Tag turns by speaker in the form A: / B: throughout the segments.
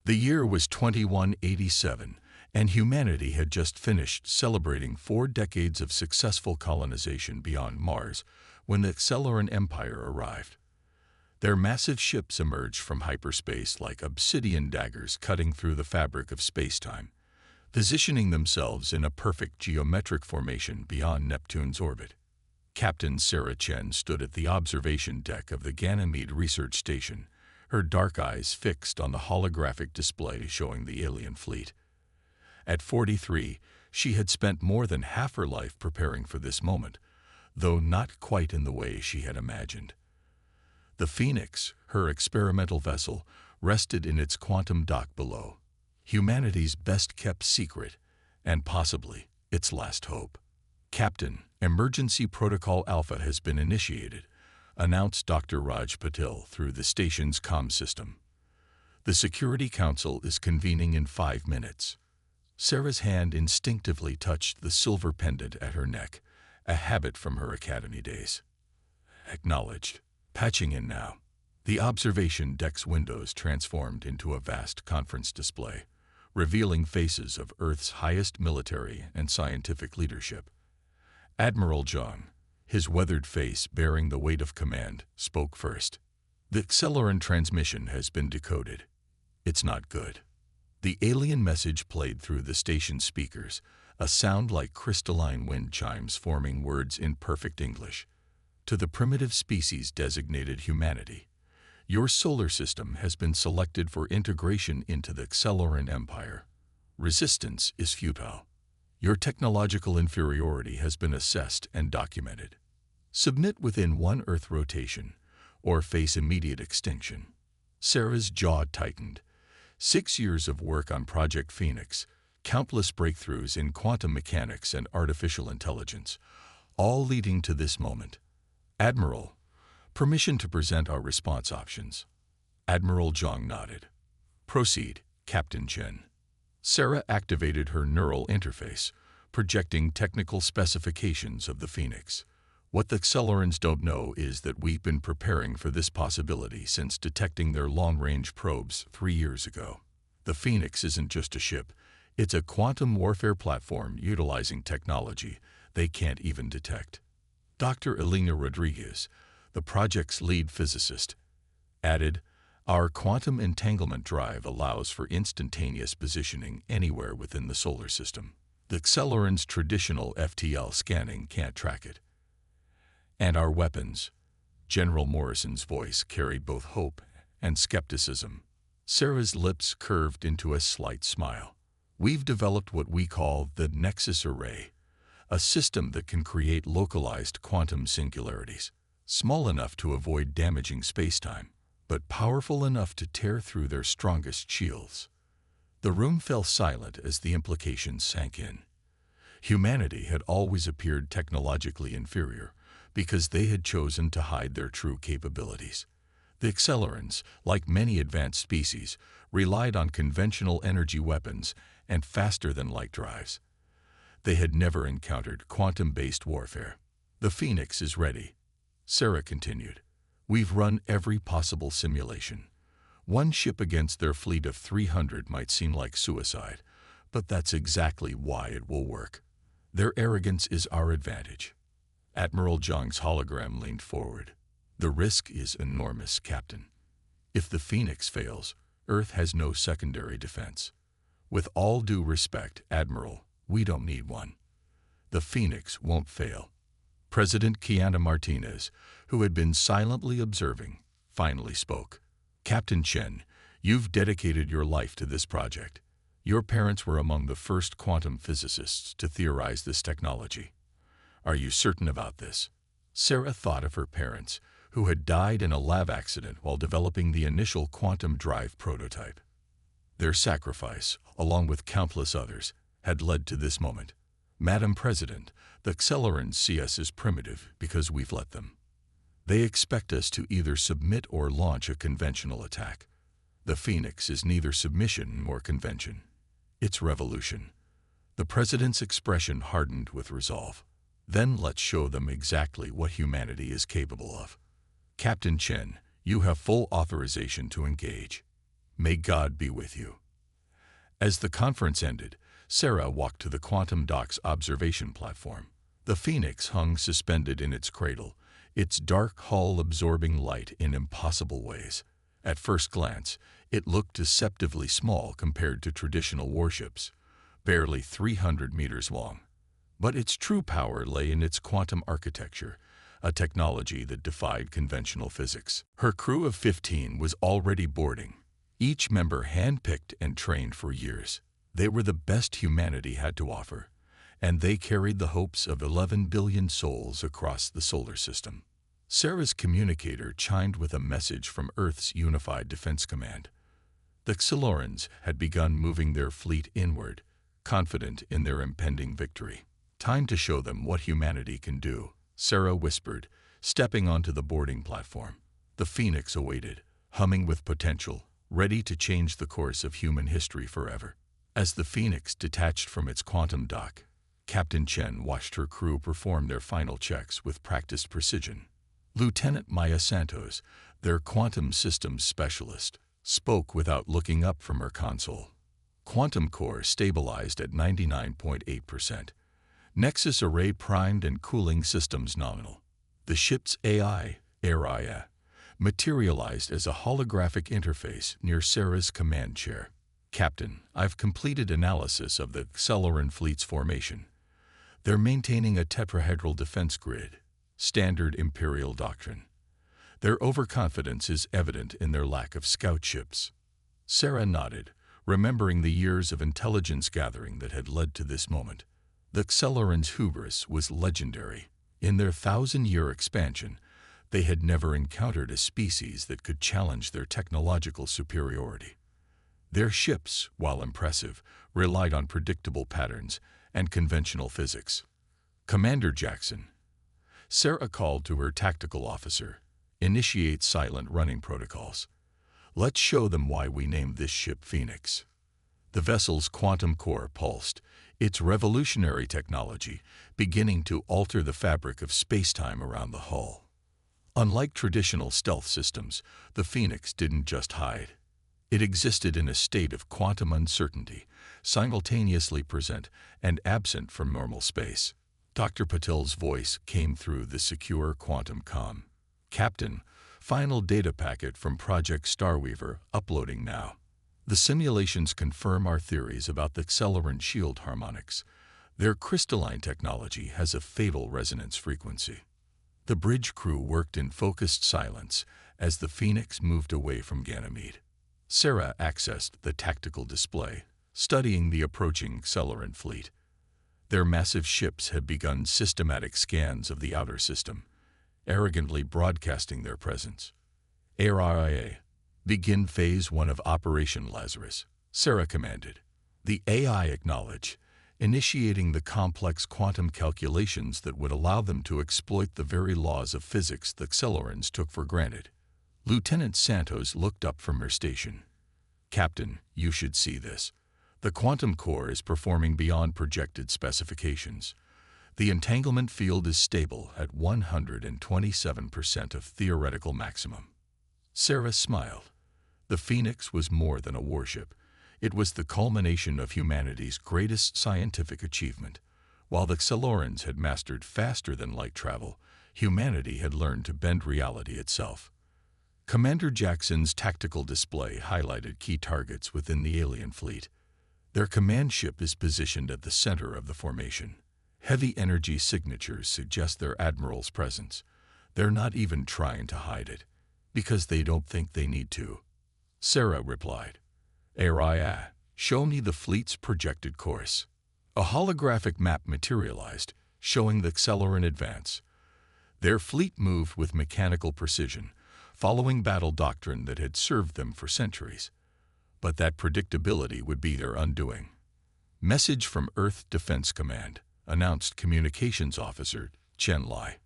A: The year was 2187, and humanity had just finished celebrating 4 decades of successful colonization beyond Mars when the Accelerant Empire arrived. Their massive ships emerged from hyperspace like obsidian daggers cutting through the fabric of spacetime, positioning themselves in a perfect geometric formation beyond Neptune's orbit. Captain Sarah Chen stood at the observation deck of the Ganymede Research Station, her dark eyes fixed on the holographic display showing the alien fleet. At 43, she had spent more than half her life preparing for this moment, though not quite in the way she had imagined. The Phoenix, her experimental vessel, rested in its quantum dock below, humanity's best-kept secret, and possibly its last hope. "Captain, Emergency Protocol Alpha has been initiated," announced Dr. Raj Patil through the station's comm system. "The Security Council is convening in 5 minutes." Sarah's hand instinctively touched the silver pendant at her neck, a habit from her academy days. "Acknowledged. Patching in now." The observation deck's windows transformed into a vast conference display, revealing faces of Earth's highest military and scientific leadership. Admiral Zhang, his weathered face bearing the weight of command, spoke first. "The Accelerant transmission has been decoded. It's not good." The alien message played through the station speakers, a sound like crystalline wind chimes forming words in perfect English. "To the primitive species designated humanity, your solar system has been selected for integration into the Accelerant Empire. Resistance is futile. Your technological inferiority has been assessed and documented. Submit within 1 Earth rotation, or face immediate extinction." Sarah's jaw tightened. 6 years of work on Project Phoenix, countless breakthroughs in quantum mechanics and artificial intelligence, all leading to this moment. "Admiral, permission to present our response options." Admiral Zhang nodded. "Proceed, Captain Chen." Sarah activated her neural interface, projecting technical specifications of the Phoenix. "What the Accelerants don't know is that we've been preparing for this possibility since detecting their long-range probes 3 years ago. The Phoenix isn't just a ship, it's a quantum warfare platform utilizing technology they can't even detect." Dr. Elena Rodriguez, the project's lead physicist, added, "Our quantum entanglement drive allows for instantaneous positioning anywhere within the solar system. The Accelerant's traditional FTL scanning can't track it. And our weapons." General Morrison's voice carried both hope and skepticism. Sarah's lips curved into a slight smile. "We've developed what we call the Nexus Array, a system that can create localized quantum singularities, small enough to avoid damaging spacetime, but powerful enough to tear through their strongest shields." The room fell silent as the implications sank in. Humanity had always appeared technologically inferior because they had chosen to hide their true capabilities. The Accelerants, like many advanced species, relied on conventional energy weapons and faster-than-light drives. They had never encountered quantum-based warfare. "The Phoenix is ready," Sarah continued. "We've run every possible simulation. 1 ship against their fleet of 300 might seem like suicide, but that's exactly why it will work. Their arrogance is our advantage." Admiral Zhang's hologram leaned forward. "The risk is enormous, Captain. If the Phoenix fails, Earth has no secondary defense. With all due respect, Admiral, we don't need one. The Phoenix won't fail." President Kiana Martinez, who had been silently observing, finally spoke. "Captain Chen, you've dedicated your life to this project. Your parents were among the first quantum physicists to theorize this technology. Are you certain about this?" Sarah thought of her parents, who had died in a lab accident while developing the initial quantum drive prototype. Their sacrifice, along with countless others, had led to this moment. "Madam President, the Accelerants see us as primitive because we've let them. They expect us to either submit or launch a conventional attack. The Phoenix is neither submission nor convention. It's revolution." The President's expression hardened with resolve. "Then let's show them exactly what humanity is capable of. Captain Chen, you have full authorization to engage." May God be with you. As the conference ended, Sarah walked to the Quantum Dock's observation platform. The Phoenix hung suspended in its cradle, its dark hull absorbing light in impossible ways. At first glance, it looked deceptively small compared to traditional warships, barely 300 meters long. But its true power lay in its quantum architecture, a technology that defied conventional physics. Her crew of 15 was already boarding, each member hand-picked and trained for years. They were the best humanity had to offer, and they carried the hopes of 11 billion souls across the solar system. Sarah's communicator chimed with a message from Earth's Unified Defense Command. The Xylorans had begun moving their fleet inward, confident in their impending victory. "Time to show them what humanity can do," Sarah whispered, stepping onto the boarding platform. The Phoenix awaited, humming with potential, ready to change the course of human history forever. As the Phoenix detached from its quantum dock, Captain Chen watched her crew perform their final checks with practiced precision. Lieutenant Maya Santos, their quantum systems specialist, spoke without looking up from her console. Quantum core stabilized at 99.8%. Nexus array primed and cooling systems nominal. The ship's AI, Araya, materialized as a holographic interface near Sarah's command chair. "Captain, I've completed analysis of the Xyloran fleet's formation. They're maintaining a tetrahedral defense grid, standard Imperial doctrine. Their overconfidence is evident in their lack of scout ships." Sarah nodded, remembering the years of intelligence gathering that had led to this moment. The Xylorans' hubris was legendary. In their 1,000-year expansion, they had never encountered a species that could challenge their technological superiority. Their ships, while impressive, relied on predictable patterns and conventional physics. "Commander Jackson," Sarah called to her tactical officer, "initiate silent running protocols. Let's show them why we named this ship Phoenix." The vessel's quantum core pulsed, its revolutionary technology beginning to alter the fabric of space-time around the hull. Unlike traditional stealth systems, the Phoenix didn't just hide. It existed in a state of quantum uncertainty, simultaneously present and absent from normal space. Dr. Patel's voice came through the secure quantum comm. "Captain, final data packet from Project Starweaver uploading now. The simulations confirm our theories about the Xyloran shield harmonics. Their crystalline technology has a fatal resonance frequency." The bridge crew worked in focused silence as the Phoenix moved away from Ganymede. Sarah accessed the tactical display, studying the approaching Xyloran fleet. Their massive ships had begun systematic scans of the outer system, arrogantly broadcasting their presence. "ARIA, begin Phase 1 of Operation Lazarus," Sarah commanded. The AI acknowledged, initiating the complex quantum calculations that would allow them to exploit the very laws of physics the Xylorans took for granted. Lieutenant Santos looked up from her station. "Captain, you should see this. The quantum core is performing beyond projected specifications. The entanglement field is stable at 127% of theoretical maximum." Sarah smiled. The Phoenix was more than a warship. It was the culmination of humanity's greatest scientific achievement. While the Xylorans had mastered faster-than-light travel, humanity had learned to bend reality itself. Commander Jackson's tactical display highlighted key targets within the alien fleet. Their command ship is positioned at the center of the formation. Heavy energy signatures suggest their admiral's presence. They're not even trying to hide it, because they don't think they need to. Sarah replied, "Araya, show me the fleet's projected course." A holographic map materialized, showing the Xyloran advance. Their fleet moved with mechanical precision, following battle doctrine that had served them for centuries. But that predictability would be their undoing. "Message from Earth Defense Command," announced Communications Officer Chen Lai.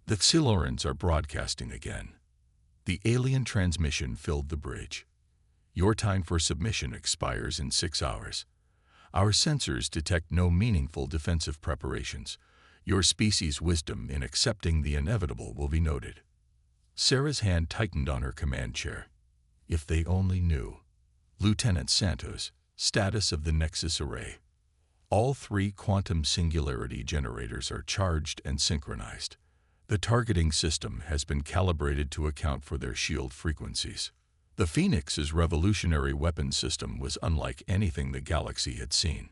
A: "The Xylorans are broadcasting again." The alien transmission filled the bridge. "Your time for submission expires in 6 hours. Our sensors detect no meaningful defensive preparations. Your species' wisdom in accepting the inevitable will be noted." Sarah's hand tightened on her command chair. If they only knew. Lieutenant Santos, status of the Nexus array. All 3 quantum singularity generators are charged and synchronized. The targeting system has been calibrated to account for their shield frequencies. The Phoenix's revolutionary weapon system was unlike anything the galaxy had seen.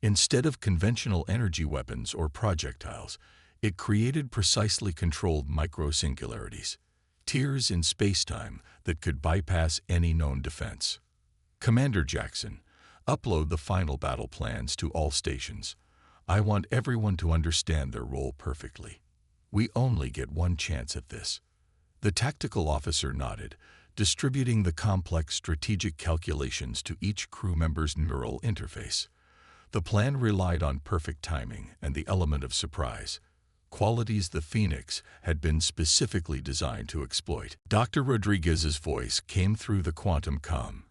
A: Instead of conventional energy weapons or projectiles, it created precisely controlled micro-singularities, tiers in spacetime that could bypass any known defense. Commander Jackson, upload the final battle plans to all stations. I want everyone to understand their role perfectly. We only get one chance at this. The tactical officer nodded, distributing the complex strategic calculations to each crew member's neural interface. The plan relied on perfect timing and the element of surprise, qualities the Phoenix had been specifically designed to exploit. Dr. Rodriguez's voice came through the quantum comm.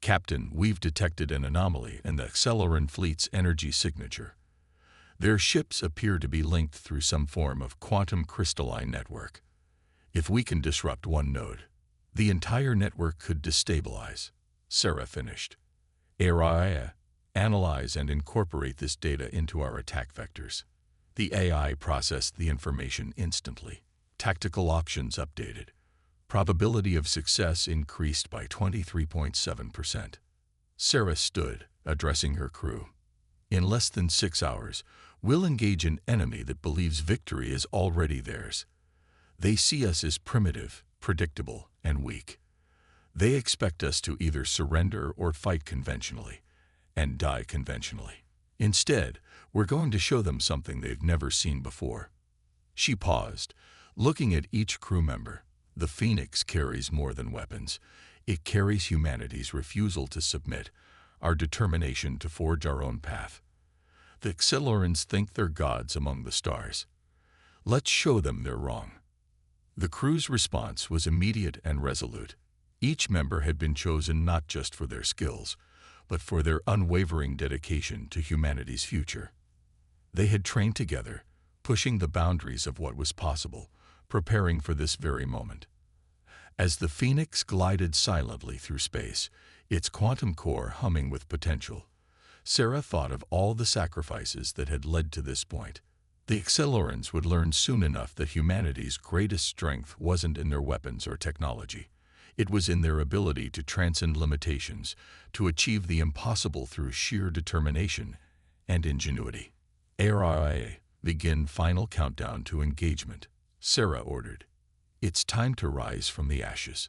A: Captain, we've detected an anomaly in the Accelerant fleet's energy signature. Their ships appear to be linked through some form of quantum crystalline network. If we can disrupt one node, the entire network could destabilize. Sarah finished. AI, analyze and incorporate this data into our attack vectors. The AI processed the information instantly. Tactical options updated. Probability of success increased by 23.7%. Sarah stood, addressing her crew. In less than 6 hours, we'll engage an enemy that believes victory is already theirs. They see us as primitive, predictable, and weak. They expect us to either surrender or fight conventionally, and die conventionally. Instead, we're going to show them something they've never seen before. She paused, looking at each crew member. The Phoenix carries more than weapons. It carries humanity's refusal to submit, our determination to forge our own path. The Accelerants think they're gods among the stars. Let's show them they're wrong. The crew's response was immediate and resolute. Each member had been chosen not just for their skills, but for their unwavering dedication to humanity's future. They had trained together, pushing the boundaries of what was possible, preparing for this very moment. As the Phoenix glided silently through space, its quantum core humming with potential, Sarah thought of all the sacrifices that had led to this point. The Accelerants would learn soon enough that humanity's greatest strength wasn't in their weapons or technology. It was in their ability to transcend limitations, to achieve the impossible through sheer determination and ingenuity. AI, begin final countdown to engagement, Sarah ordered. It's time to rise from the ashes.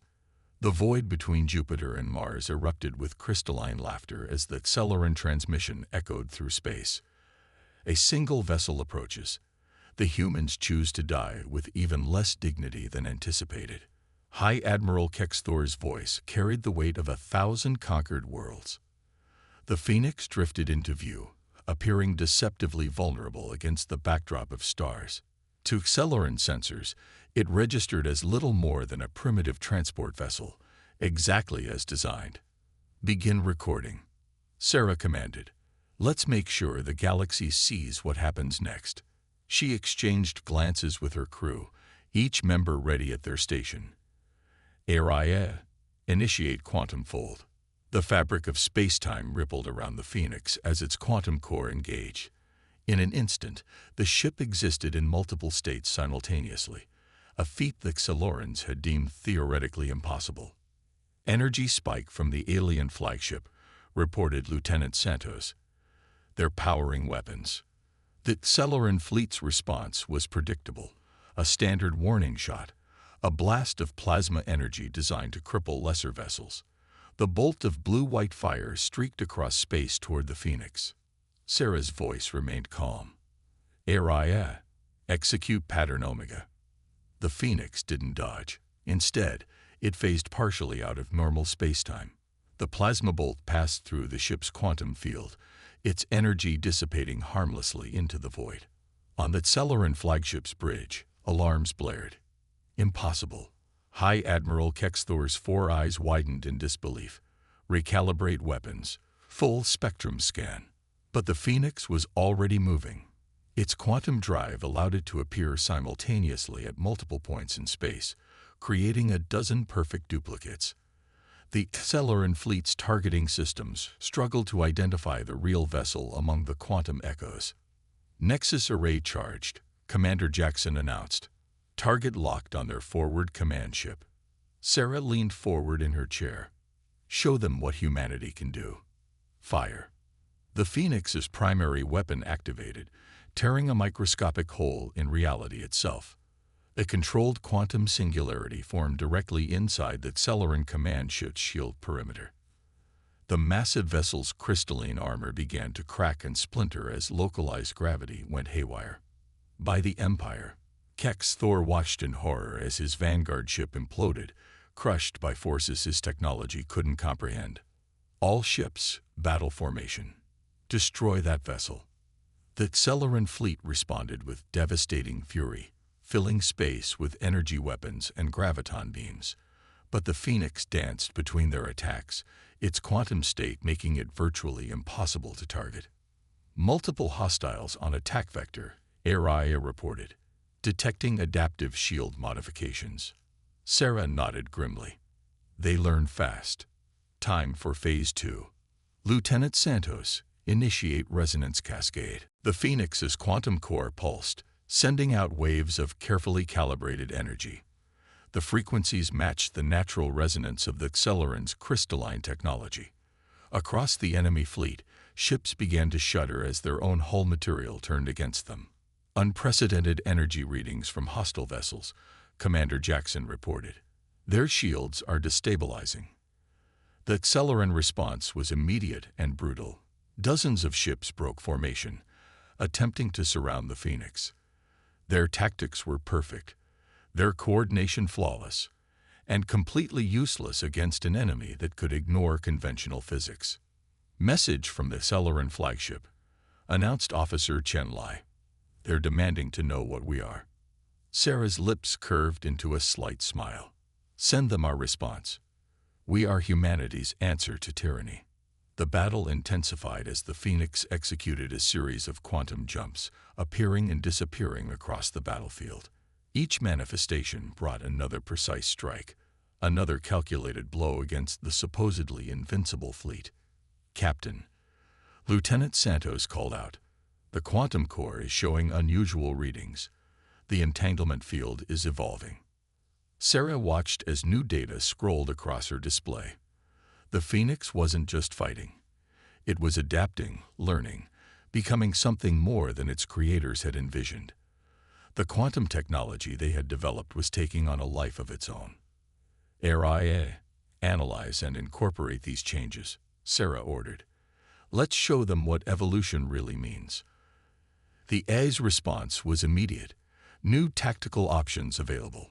A: The void between Jupiter and Mars erupted with crystalline laughter as the Accelerant transmission echoed through space. A single vessel approaches. The humans choose to die with even less dignity than anticipated. High Admiral Kexthor's voice carried the weight of 1,000 conquered worlds. The Phoenix drifted into view, appearing deceptively vulnerable against the backdrop of stars. To Accelerant sensors, it registered as little more than a primitive transport vessel, exactly as designed. Begin recording, Sarah commanded. Let's make sure the galaxy sees what happens next. She exchanged glances with her crew, each member ready at their station. Araya, initiate quantum fold. The fabric of space-time rippled around the Phoenix as its quantum core engaged. In an instant, the ship existed in multiple states simultaneously, a feat the Accelerants had deemed theoretically impossible. Energy spike from the alien flagship, reported Lieutenant Santos. They're powering weapons. The Accelerant fleet's response was predictable, a standard warning shot, a blast of plasma energy designed to cripple lesser vessels. The bolt of blue-white fire streaked across space toward the Phoenix. Sarah's voice remained calm. Araya, execute pattern Omega. The Phoenix didn't dodge. Instead, it phased partially out of normal spacetime. The plasma bolt passed through the ship's quantum field, its energy dissipating harmlessly into the void. On the Accelerant flagship's bridge, alarms blared. Impossible. High Admiral Kexthor's 4 eyes widened in disbelief. Recalibrate weapons. Full spectrum scan. But the Phoenix was already moving. Its quantum drive allowed it to appear simultaneously at multiple points in space, creating a dozen perfect duplicates. The Accelleran fleet's targeting systems struggled to identify the real vessel among the quantum echoes. Nexus array charged, Commander Jackson announced. Target locked on their forward command ship. Sarah leaned forward in her chair. Show them what humanity can do. Fire. The Phoenix's primary weapon activated, tearing a microscopic hole in reality itself. A controlled quantum singularity formed directly inside the Accelleran command ship's shield perimeter. The massive vessel's crystalline armor began to crack and splinter as localized gravity went haywire. By the Empire, Kex Thor watched in horror as his vanguard ship imploded, crushed by forces his technology couldn't comprehend. All ships, battle formation. Destroy that vessel. The Accelleran fleet responded with devastating fury, filling space with energy weapons and graviton beams. But the Phoenix danced between their attacks, its quantum state making it virtually impossible to target. Multiple hostiles on attack vector, Araya reported, detecting adaptive shield modifications. Sarah nodded grimly. They learn fast. Time for Phase 2. Lieutenant Santos, initiate resonance cascade. The Phoenix's quantum core pulsed, sending out waves of carefully calibrated energy. The frequencies matched the natural resonance of the Accelleran's crystalline technology. Across the enemy fleet, ships began to shudder as their own hull material turned against them. Unprecedented energy readings from hostile vessels, Commander Jackson reported. Their shields are destabilizing. The Accelleran response was immediate and brutal. Dozens of ships broke formation, attempting to surround the Phoenix. Their tactics were perfect, their coordination flawless, and completely useless against an enemy that could ignore conventional physics. Message from the Accelleran flagship, announced Officer Chen Lai. They're demanding to know what we are. Sarah's lips curved into a slight smile. Send them our response. We are humanity's answer to tyranny. The battle intensified as the Phoenix executed a series of quantum jumps, appearing and disappearing across the battlefield. Each manifestation brought another precise strike, another calculated blow against the supposedly invincible fleet. Captain, Lieutenant Santos called out. The quantum core is showing unusual readings. The entanglement field is evolving. Sarah watched as new data scrolled across her display. The Phoenix wasn't just fighting. It was adapting, learning, becoming something more than its creators had envisioned. The quantum technology they had developed was taking on a life of its own. Araya, analyze and incorporate these changes, Sarah ordered. Let's show them what evolution really means. The A's response was immediate. New tactical options available.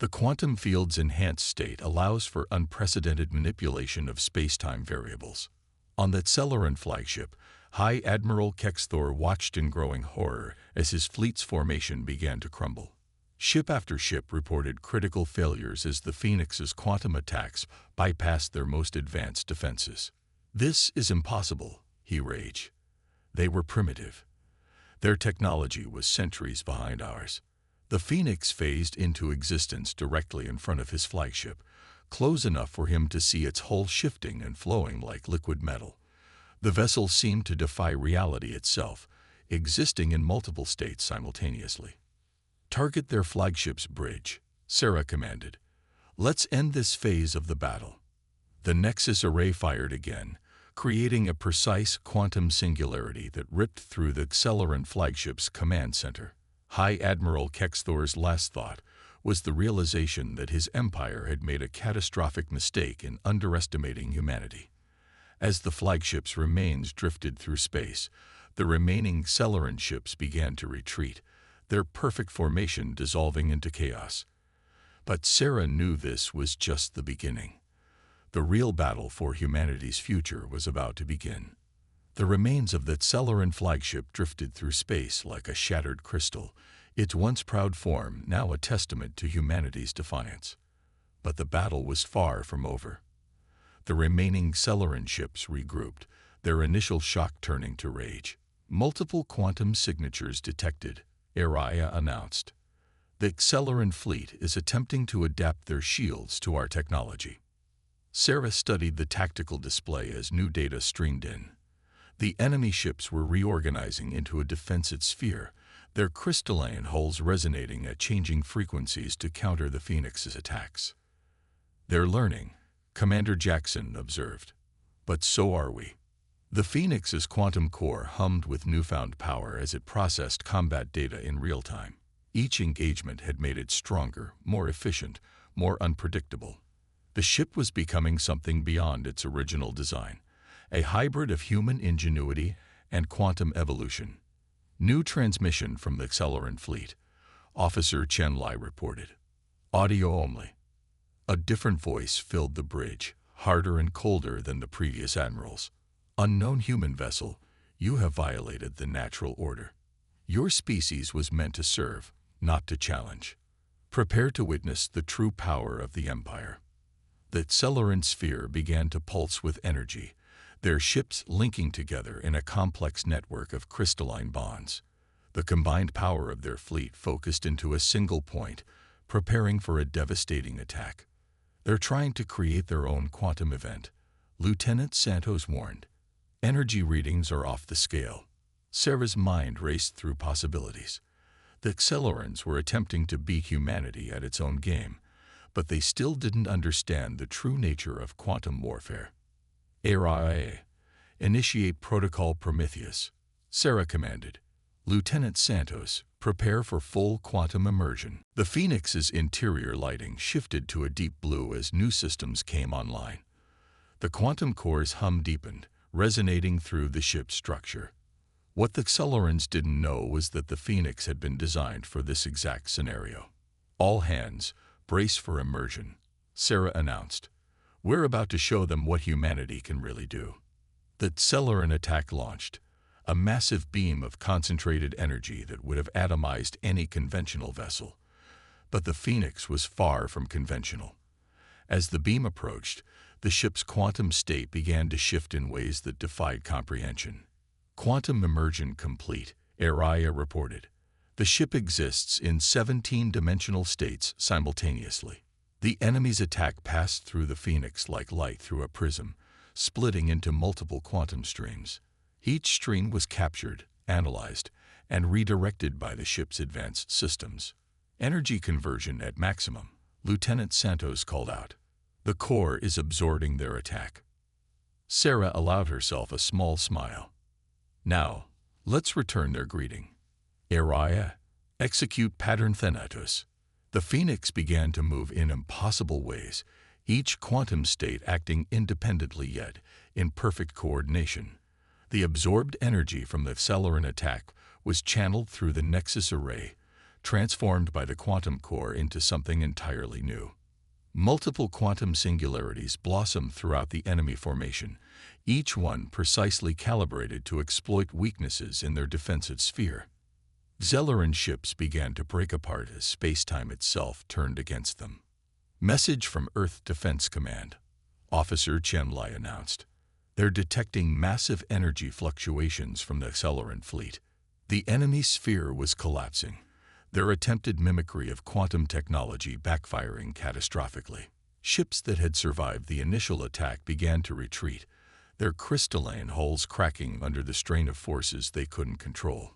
A: The quantum field's enhanced state allows for unprecedented manipulation of space-time variables. On the Accelleran flagship, High Admiral Kex Thor watched in growing horror as his fleet's formation began to crumble. Ship after ship reported critical failures as the Phoenix's quantum attacks bypassed their most advanced defenses. This is impossible, he raged. They were primitive. Their technology was centuries behind ours. The Phoenix phased into existence directly in front of his flagship, close enough for him to see its hull shifting and flowing like liquid metal. The vessel seemed to defy reality itself, existing in multiple states simultaneously. Target their flagship's bridge, Sarah commanded. Let's end this phase of the battle. The Nexus array fired again, creating a precise quantum singularity that ripped through the Accelleran flagship's command center. High Admiral Kex Thor's last thought was the realization that his empire had made a catastrophic mistake in underestimating humanity. As the flagship's remains drifted through space, the remaining Accelleran ships began to retreat, their perfect formation dissolving into chaos. But Sarah knew this was just the beginning. The real battle for humanity's future was about to begin. The remains of the Accelleran flagship drifted through space like a shattered crystal, its once proud form now a testament to humanity's defiance. But the battle was far from over. The remaining Accelleran ships regrouped, their initial shock turning to rage. Multiple quantum signatures detected, Araya announced. The Accelleran fleet is attempting to adapt their shields to our technology. Sarah studied the tactical display as new data streamed in. The enemy ships were reorganizing into a defensive sphere, their crystalline hulls resonating at changing frequencies to counter the Phoenix's attacks. "They're learning," Commander Jackson observed. "But so are we." The Phoenix's quantum core hummed with newfound power as it processed combat data in real time. Each engagement had made it stronger, more efficient, more unpredictable. The ship was becoming something beyond its original design, a hybrid of human ingenuity and quantum evolution. New transmission from the Accelerant fleet, Officer Chen Lai reported. Audio only. A different voice filled the bridge, harder and colder than the previous admirals. "Unknown human vessel, you have violated the natural order. Your species was meant to serve, not to challenge. Prepare to witness the true power of the Empire." The Accelerant sphere began to pulse with energy, their ships linking together in a complex network of crystalline bonds. The combined power of their fleet focused into a single point, preparing for a devastating attack. "They're trying to create their own quantum event," Lieutenant Santos warned. "Energy readings are off the scale." Sarah's mind raced through possibilities. The Accelerants were attempting to beat humanity at its own game, but they still didn't understand the true nature of quantum warfare. "ARIA, initiate Protocol Prometheus," Sarah commanded. "Lieutenant Santos, prepare for full quantum immersion." The Phoenix's interior lighting shifted to a deep blue as new systems came online. The quantum core's hum deepened, resonating through the ship's structure. What the Accelerants didn't know was that the Phoenix had been designed for this exact scenario. "All hands, brace for immersion," Sarah announced. "We're about to show them what humanity can really do." The Accelerant attack launched, a massive beam of concentrated energy that would have atomized any conventional vessel. But the Phoenix was far from conventional. As the beam approached, the ship's quantum state began to shift in ways that defied comprehension. "Quantum immersion complete," ARIA reported. "The ship exists in 17-dimensional states simultaneously." The enemy's attack passed through the Phoenix like light through a prism, splitting into multiple quantum streams. Each stream was captured, analyzed, and redirected by the ship's advanced systems. "Energy conversion at maximum," Lieutenant Santos called out. "The core is absorbing their attack." Sarah allowed herself a small smile. "Now, let's return their greeting. ARIA, execute pattern Thanatos." The Phoenix began to move in impossible ways, each quantum state acting independently yet in perfect coordination. The absorbed energy from the Accelerant attack was channeled through the Nexus array, transformed by the quantum core into something entirely new. Multiple quantum singularities blossomed throughout the enemy formation, each one precisely calibrated to exploit weaknesses in their defensive sphere. Accelerant ships began to break apart as space-time itself turned against them. "Message from Earth Defense Command," Officer Chen Lai announced. "They're detecting massive energy fluctuations from the Accelerant fleet." The enemy sphere was collapsing, their attempted mimicry of quantum technology backfiring catastrophically. Ships that had survived the initial attack began to retreat, their crystalline hulls cracking under the strain of forces they couldn't control.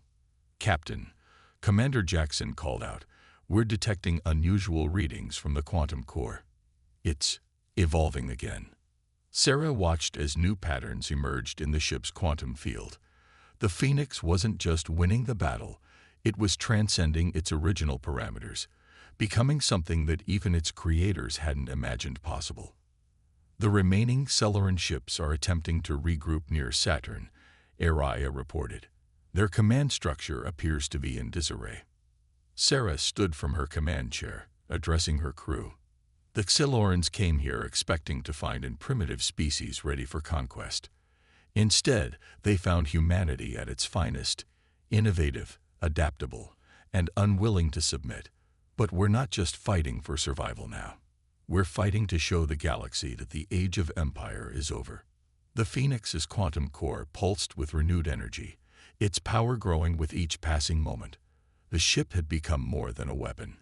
A: "Captain," Commander Jackson called out, "we're detecting unusual readings from the quantum core. It's evolving again." Sarah watched as new patterns emerged in the ship's quantum field. The Phoenix wasn't just winning the battle, it was transcending its original parameters, becoming something that even its creators hadn't imagined possible. "The remaining Accelerant ships are attempting to regroup near Saturn," ARIA reported. "Their command structure appears to be in disarray." Sarah stood from her command chair, addressing her crew. The Accelerants came here expecting to find a primitive species ready for conquest. Instead, they found humanity at its finest, innovative, adaptable, and unwilling to submit. But we're not just fighting for survival now. We're fighting to show the galaxy that the age of empire is over. The Phoenix's quantum core pulsed with renewed energy, its power growing with each passing moment. The ship had become more than a weapon.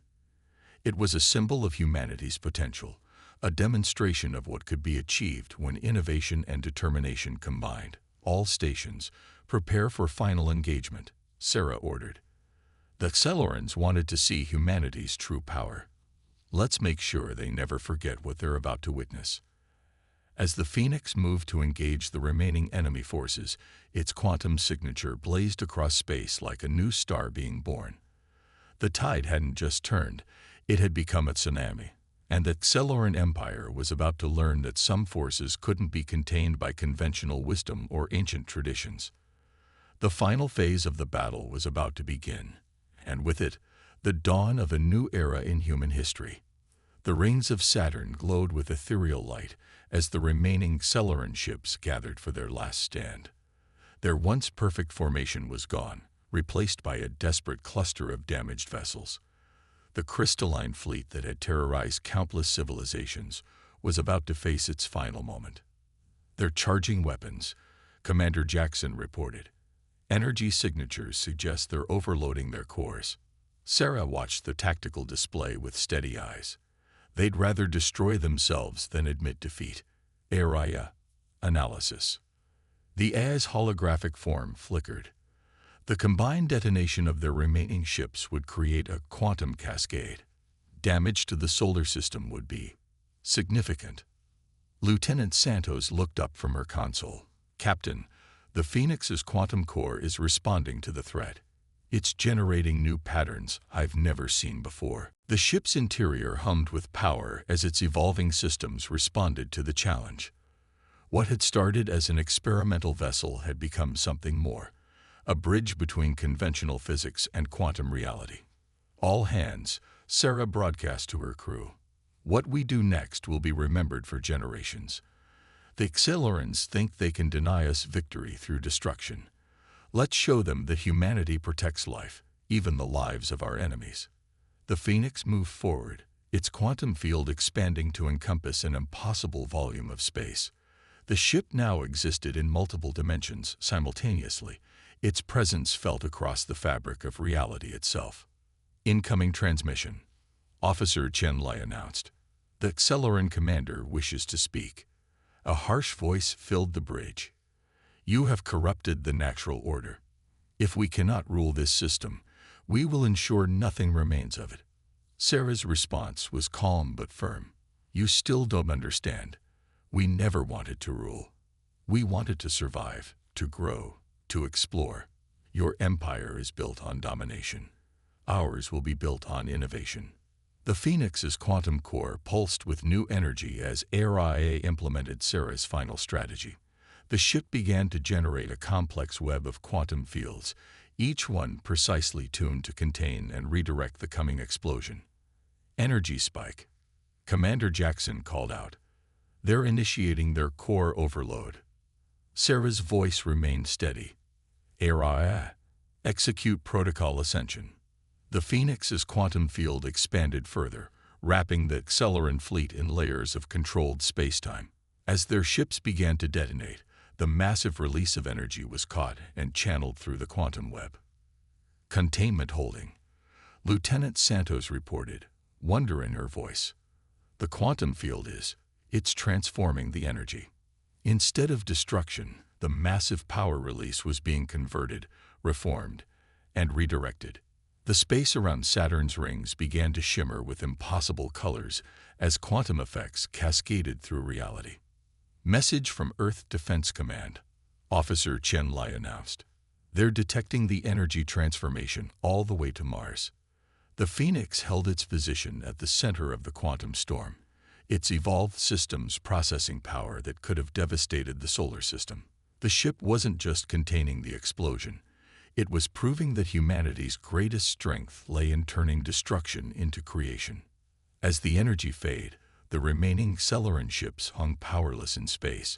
A: It was a symbol of humanity's potential, a demonstration of what could be achieved when innovation and determination combined. All stations, prepare for final engagement, Sarah ordered. The Accelerants wanted to see humanity's true power. Let's make sure they never forget what they're about to witness. As the Phoenix moved to engage the remaining enemy forces, its quantum signature blazed across space like a new star being born. The tide hadn't just turned, it had become a tsunami, and the Accelerant Empire was about to learn that some forces couldn't be contained by conventional wisdom or ancient traditions. The final phase of the battle was about to begin, and with it, the dawn of a new era in human history. The rings of Saturn glowed with ethereal light as the remaining Accelerant ships gathered for their last stand. Their once perfect formation was gone, replaced by a desperate cluster of damaged vessels. The crystalline fleet that had terrorized countless civilizations was about to face its final moment. "They're charging weapons," Commander Jackson reported. "Energy signatures suggest they're overloading their cores." Sarah watched the tactical display with steady eyes. They'd rather destroy themselves than admit defeat. Area analysis. The AI's holographic form flickered. The combined detonation of their remaining ships would create a quantum cascade. Damage to the solar system would be significant. Lieutenant Santos looked up from her console. "Captain, the Phoenix's quantum core is responding to the threat. It's generating new patterns I've never seen before." The ship's interior hummed with power as its evolving systems responded to the challenge. What had started as an experimental vessel had become something more, a bridge between conventional physics and quantum reality. "All hands," Sarah broadcast to her crew. "What we do next will be remembered for generations. The Accelerants think they can deny us victory through destruction. Let's show them that humanity protects life, even the lives of our enemies." The Phoenix moved forward, its quantum field expanding to encompass an impossible volume of space. The ship now existed in multiple dimensions simultaneously, its presence felt across the fabric of reality itself. "Incoming transmission," Officer Chen Lai announced. "The Accelerant commander wishes to speak." A harsh voice filled the bridge. "You have corrupted the natural order. If we cannot rule this system, we will ensure nothing remains of it." Sarah's response was calm but firm. "You still don't understand. We never wanted to rule. We wanted to survive, to grow, to explore. Your empire is built on domination. Ours will be built on innovation." The Phoenix's quantum core pulsed with new energy as ARIA implemented Sarah's final strategy. The ship began to generate a complex web of quantum fields, each one precisely tuned to contain and redirect the coming explosion. "Energy spike," Commander Jackson called out. "They're initiating their core overload." Sarah's voice remained steady. "ARIA, execute protocol ascension." The Phoenix's quantum field expanded further, wrapping the Accelerant fleet in layers of controlled spacetime. As their ships began to detonate, the massive release of energy was caught and channeled through the quantum web. "Containment holding," Lieutenant Santos reported, wonder in her voice. "The quantum field it's transforming the energy." Instead of destruction, the massive power release was being converted, reformed, and redirected. The space around Saturn's rings began to shimmer with impossible colors as quantum effects cascaded through reality. "Message from Earth Defense Command," Officer Chen Lai announced. "They're detecting the energy transformation all the way to Mars." The Phoenix held its position at the center of the quantum storm, its evolved systems processing power that could have devastated the solar system. The ship wasn't just containing the explosion. It was proving that humanity's greatest strength lay in turning destruction into creation. As the energy faded, the remaining Accelerant ships hung powerless in space,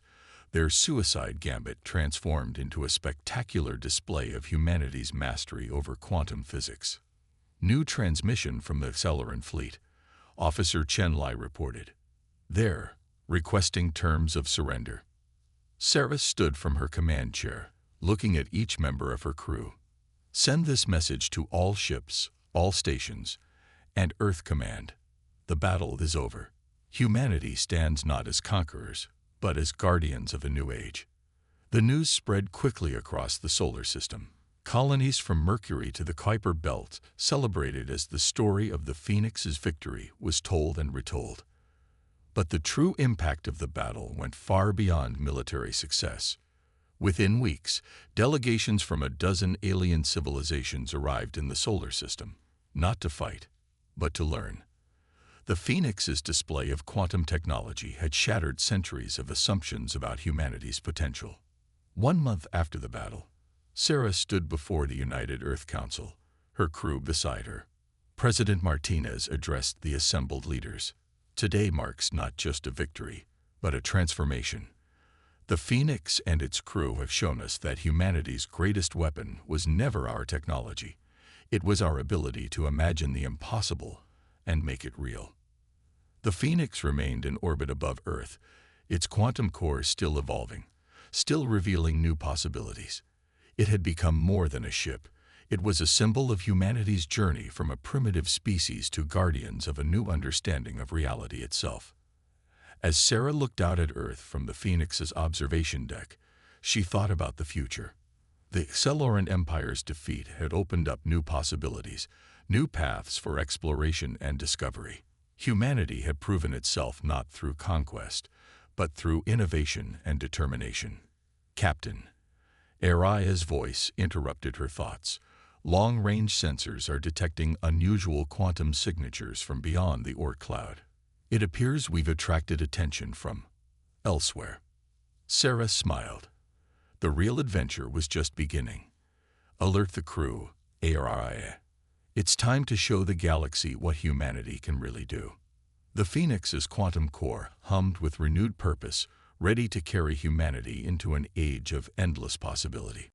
A: their suicide gambit transformed into a spectacular display of humanity's mastery over quantum physics. "New transmission from the Accelerant fleet," Officer Chen Lai reported. "They're requesting terms of surrender." Sarah stood from her command chair, looking at each member of her crew. "Send this message to all ships, all stations, and Earth Command. The battle is over. Humanity stands not as conquerors, but as guardians of a new age. The news spread quickly across the solar system. Colonies from Mercury to the Kuiper Belt celebrated as the story of the Phoenix's victory was told and retold. But the true impact of the battle went far beyond military success. Within weeks, delegations from a dozen alien civilizations arrived in the solar system, not to fight, but to learn. The Phoenix's display of quantum technology had shattered centuries of assumptions about humanity's potential. 1 month after the battle, Sarah stood before the United Earth Council, her crew beside her. President Martinez addressed the assembled leaders. Today marks not just a victory, but a transformation. The Phoenix and its crew have shown us that humanity's greatest weapon was never our technology. It was our ability to imagine the impossible and make it real. The Phoenix remained in orbit above Earth, its quantum core still evolving, still revealing new possibilities. It had become more than a ship. It was a symbol of humanity's journey from a primitive species to guardians of a new understanding of reality itself. As Sarah looked out at Earth from the Phoenix's observation deck, she thought about the future. The Acceloran Empire's defeat had opened up new possibilities, new paths for exploration and discovery. Humanity had proven itself not through conquest, but through innovation and determination. Captain, Araya's voice interrupted her thoughts. Long-range sensors are detecting unusual quantum signatures from beyond the Oort cloud. It appears we've attracted attention from elsewhere. Sarah smiled. The real adventure was just beginning. Alert the crew, Araya. It's time to show the galaxy what humanity can really do. The Phoenix's quantum core hummed with renewed purpose, ready to carry humanity into an age of endless possibility.